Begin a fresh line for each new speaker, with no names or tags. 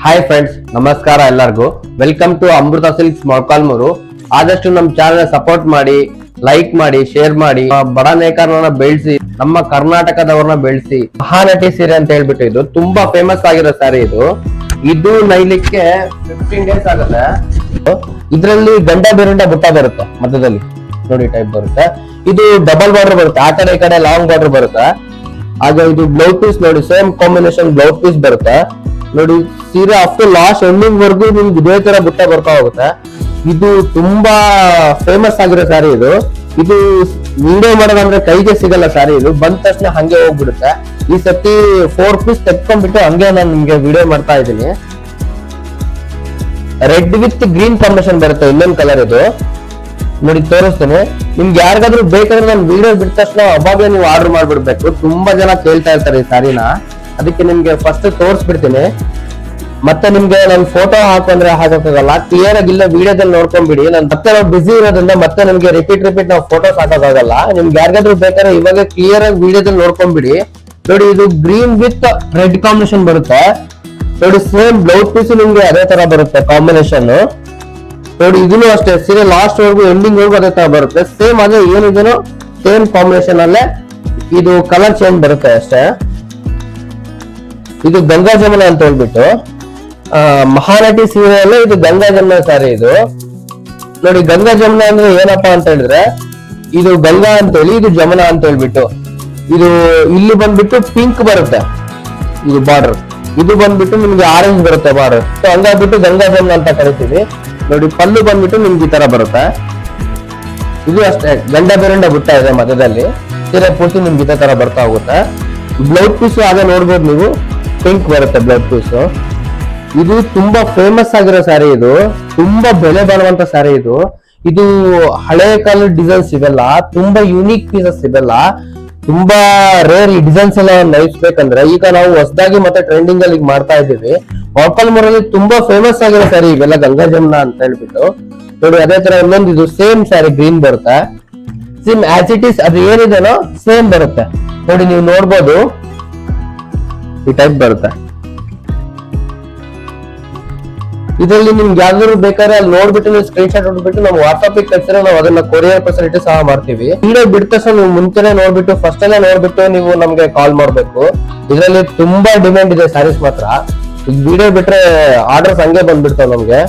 Hi friends, ನಮಸ್ಕಾರ ಎಲ್ಲರಿಗೂ. Welcome to Amrutha silks Molakalmuru. ಆದಷ್ಟು ನಮ್ಮ ಚಾನೆಲ್ ಸಪೋರ್ಟ್ ಮಾಡಿ, ಲೈಕ್ ಮಾಡಿ, ಶೇರ್ ಮಾಡಿ. ಬಡ ನೇಕಾರರನ್ನ ಬೆಳೆಸಿ, ನಮ್ಮ ಕರ್ನಾಟಕದವ್ರನ್ನ ಬೆಳೆಸಿ. ಮಹಾನಟಿ ಸೀರೆ ಅಂತ ಹೇಳ್ಬಿಟ್ಟು ಇದು ತುಂಬಾ ಫೇಮಸ್ ಆಗಿರೋ ಸ್ಯಾರಿ. ಇದು ನೈಲಿಕ್ಕೆ 15 ಡೇಸ್ ಆಗುತ್ತೆ. ಇದರಲ್ಲಿ ಗಂಡ ಬೇರುಂಡ ಬುಟ್ಟ ಬರುತ್ತೆ, ಮಧ್ಯದಲ್ಲಿ ನೋಡಿ ಟೈಪ್ ಬರುತ್ತೆ. ಇದು ಡಬಲ್ ಬಾರ್ಡರ್ ಬರುತ್ತೆ, ಆ ಕಡೆ ಈ ಕಡೆ ಲಾಂಗ್ ಬಾರ್ಡರ್ ಬರುತ್ತೆ. ಹಾಗೆ ಇದು ಬ್ಲೌಸ್ ಪೀಸ್ ನೋಡಿ, ಸೇಮ್ ಕಾಂಬಿನೇಷನ್ ಬ್ಲೌಸ್ ಪೀಸ್ ಬರುತ್ತೆ ನೋಡಿ. ಸೀರೆ ಆಫ್ಟರ್ ಲಾಸ್ಟ್ ಎಂಡಿಂಗ್ ವರ್ಗು ನಿಮ್ಗೆ ಇದೇ ತರ ಬುಟ್ಟ ಬರ್ತಾ ಹೋಗುತ್ತೆ. ಇದು ತುಂಬಾ ಫೇಮಸ್ ಆಗಿರೋ ಸ್ಯಾರಿ. ಇದು ವಿಡಿಯೋ ಮಾಡೋದಂದ್ರೆ ಕೈಗೆ ಸಿಗಲ್ಲ ಸ್ಯಾರಿ. ಇದು ಬಂದ ತಕ್ಷಣ ಹಂಗೆ ಹೋಗ್ಬಿಡುತ್ತೆ. ಈ ಸತಿ 4 ಪೀಸ್ ತೆಕ್ಕೊಂಡ್ಬಿಟ್ಟು ಹಂಗೆ ನಾನು ನಿಮ್ಗೆ ವಿಡಿಯೋ ಮಾಡ್ತಾ ಇದ್ದೀನಿ. ರೆಡ್ ವಿತ್ ಗ್ರೀನ್ ಕಾಂಬಿನೇಷನ್ ಬರುತ್ತೆ, ಇನ್ನೊಂದು ಕಲರ್ ಇದು ನೋಡಿ ತೋರಿಸ್ತೇನೆ. ನಿಮ್ಗೆ ಯಾರಿಗಾದ್ರೂ ಬೇಕಾದ್ರೆ ನಾನು ವಿಡಿಯೋ ಬಿಟ್ಟ ತಕ್ಷಣ ಅವಾಗಲೇ ನೀವು ಆರ್ಡರ್ ಮಾಡ್ಬಿಡ್ಬೇಕು. ತುಂಬಾ ಜನ ಕೇಳ್ತಾ ಇರ್ತಾರೆ ಈ ಸ್ಯಾರಿನ, ಅದಕ್ಕೆ ನಿಮ್ಗೆ ಫಸ್ಟ್ ತೋರಿಸ್ಬಿಡ್ತೀನಿ. ಮತ್ತೆ ನಿಮ್ಗೆ ನಾನು ಫೋಟೋ ಹಾಕಂದ್ರೆ ಹಾಕೋಕ್ಕಾಗಲ್ಲ, ಕ್ಲಿಯರ್ ಆಗಿಲ್ಲ ವಿಡಿಯೋದಲ್ಲಿ ನೋಡ್ಕೊಂಡ್ಬಿಡಿ. ನಾನು ಮತ್ತೆ ನಾವು ಬಿಸಿ ಇರೋದ್ರಿಂದ ಮತ್ತೆ ನಿಮ್ಗೆ ರಿಪೀಟ್ ನಾವು ಫೋಟೋಸ್ ಹಾಕೋಕ್ಕಾಗಲ್ಲ. ನಿಮ್ಗೆ ಯಾರಿಗಾದ್ರೂ ಬೇಕಾದ್ರೆ ಇವಾಗ ಕ್ಲಿಯರ್ ಆಗಿ ವಿಡಿಯೋದಲ್ಲಿ ನೋಡ್ಕೊಂಡ್ಬಿಡಿ. ನೋಡಿ ಇದು ಗ್ರೀನ್ ವಿತ್ ರೆಡ್ ಕಾಂಬಿನೇಷನ್ ಬರುತ್ತೆ ನೋಡಿ. ಸೇಮ್ ಬ್ಲೌಸ್ ಪೀಸ್ ನಿಮ್ಗೆ ಅದೇ ತರ ಬರುತ್ತೆ ಕಾಂಬಿನೇಷನ್ ನೋಡಿ. ಇದನ್ನು ಅಷ್ಟೇ, ಸೀರೆ ಲಾಸ್ಟ್ ವರ್ಗು ಎಂಡಿಂಗ್ ವರ್ಗು ಅದೇ ತರ ಬರುತ್ತೆ. ಸೇಮ್ ಅದೇ ಏನಿದೆನೋ ಸೇಮ್ ಕಾಂಬಿನೇಷನ್ ಅಲ್ಲೇ, ಇದು ಕಲರ್ ಚೇಂಜ್ ಬರುತ್ತೆ ಅಷ್ಟೇ. ಇದು ಗಂಗಾ ಜಮುನ ಅಂತ ಹೇಳ್ಬಿಟ್ಟು ಮಹಾನಟಿ ಸೀರೆ ಅಲ್ಲೇ ಇದು ಗಂಗಾ ಜಮುನ ಸ್ಯಾರಿ. ಇದು ನೋಡಿ, ಗಂಗಾ ಜಮುನ ಅಂದ್ರೆ ಏನಪ್ಪಾ ಅಂತ ಹೇಳಿದ್ರೆ, ಇದು ಗಂಗಾ ಅಂತ ಹೇಳಿ, ಇದು ಜಮುನ ಅಂತ ಹೇಳ್ಬಿಟ್ಟು. ಇದು ಇಲ್ಲಿ ಬಂದ್ಬಿಟ್ಟು ಪಿಂಕ್ ಬರುತ್ತೆ ಇದು ಬಾರ್ಡರ್, ಇದು ಬಂದ್ಬಿಟ್ಟು ನಿಮ್ಗೆ ಆರೆಂಜ್ ಬರುತ್ತೆ ಬಾರ್ಡರ್. ಸೊ ಹಂಗಾಗ್ಬಿಟ್ಟು ಗಂಗಾ ಜಮುನ ಅಂತ ಕರಿತೀವಿ ನೋಡಿ. ಪಲ್ಲು ಬಂದ್ಬಿಟ್ಟು ನಿಮ್ಗೆ ಈ ತರ ಬರುತ್ತೆ. ಇದು ಅಷ್ಟೇ, ಗಂಡ ಬೇರುಂಡ ಬುಟ್ಟ ಇದೆ ಮಧ್ಯದಲ್ಲಿ. ಸೀರೆ ಪೂರ್ತಿ ನಿಮ್ಗೆ ಇದೇ ತರ ಬರ್ತಾ ಹೋಗುತ್ತೆ. ಬ್ಲೌಸ್ ಪೀಸ್ ಅದೇ ನೋಡ್ಬೋದು ನೀವು, ಪಿಂಕ್ ಬರುತ್ತೆ ಬ್ಲೌಸ್ ಪೀಸ್. ಇದು ತುಂಬಾ ಫೇಮಸ್ ಆಗಿರೋ ಸ್ಯಾರಿ. ಇದು ತುಂಬಾ ಬೆಲೆ ಬಾಳುವಂತ ಸ್ಯಾರಿ. ಇದು ಹಳೆ ಕಾಲದ ಡಿಸೈನ್ಸ್ ಇವೆಲ್ಲ, ತುಂಬಾ ಯುನೀಕ್ ಪೀಸಸ್ ಇವೆಲ್ಲ. ತುಂಬಾ ರೇರ್ ಈ ಡಿಸೈನ್ಸ್ ಎಲ್ಲ ನಯಿಸ್ಬೇಕಂದ್ರೆ ಈಗ ನಾವು ಹೊಸದಾಗಿ ಮತ್ತೆ ಟ್ರೆಂಡಿಂಗ್ ಅಲ್ಲಿ ಮಾಡ್ತಾ ಇದ್ದೀವಿ. ಮೊಳಕಾಲ್ಮೂರಲ್ಲಿ ತುಂಬಾ ಫೇಮಸ್ ಆಗಿರೋ ಸ್ಯಾರಿ ಇವೆಲ್ಲ, ಗಂಗಾ ಜಮುನ ಅಂತ ಹೇಳ್ಬಿಟ್ಟು ನೋಡಿ. ಅದೇ ತರ ಇನ್ನೊಂದು ಇದು ಸೇಮ್ ಸ್ಯಾರಿ ಗ್ರೀನ್ ಬರುತ್ತೆ, ಸೇಮ್ ಆಸ್ ಇಟ್ ಈಸ್ ಅದು ಏನಿದೆನೋ ಸೇಮ್ ಬರುತ್ತೆ ನೋಡಿ. ನೀವು ನೋಡ್ಬೋದು ಈ ಟೈಪ್ ಬರುತ್ತೆ. ಇದರಲ್ಲಿ ನಿಮ್ಗೆ ಯಾವ್ದಾದ್ರು ಬೇಕಾದ್ರೆ ಅಲ್ಲಿ ನೋಡ್ಬಿಟ್ಟು ನೀವು ಸ್ಕ್ರೀನ್ ಶಾಟ್ ಹೊಡ್ಬಿಟ್ಟು ನಾವು ವಾಟ್ಸ್ಆಪ್ ಕಳ್ಸಿದ್ರೆ ನಾವು ಅದನ್ನ ಕೊರಿಯರ್ ಫೆಸಿಲಿಟಿ ಸಹ ಮಾಡ್ತೀವಿ. ವಿಡಿಯೋ ಬಿಟ್ಟ ತಕ್ಷಣ ನೀವು ಮುಂಚೆನೆ ನೋಡ್ಬಿಟ್ಟು ಫಸ್ಟ್ ಅಲ್ಲೇ ನೋಡ್ಬಿಟ್ಟು ನೀವು ನಮ್ಗೆ ಕಾಲ್ ಮಾಡ್ಬೇಕು. ಇದರಲ್ಲಿ ತುಂಬಾ ಡಿಮ್ಯಾಂಡ್ ಇದೆ ಸ್ಯಾರೀಸ್ ಮಾತ್ರ. ಈಗ ವಿಡಿಯೋ ಬಿಟ್ರೆ ಆರ್ಡರ್ಸ್ ಹಂಗೆ ಬಂದ್ಬಿಡ್ತಾವ ನಮ್ಗೆ.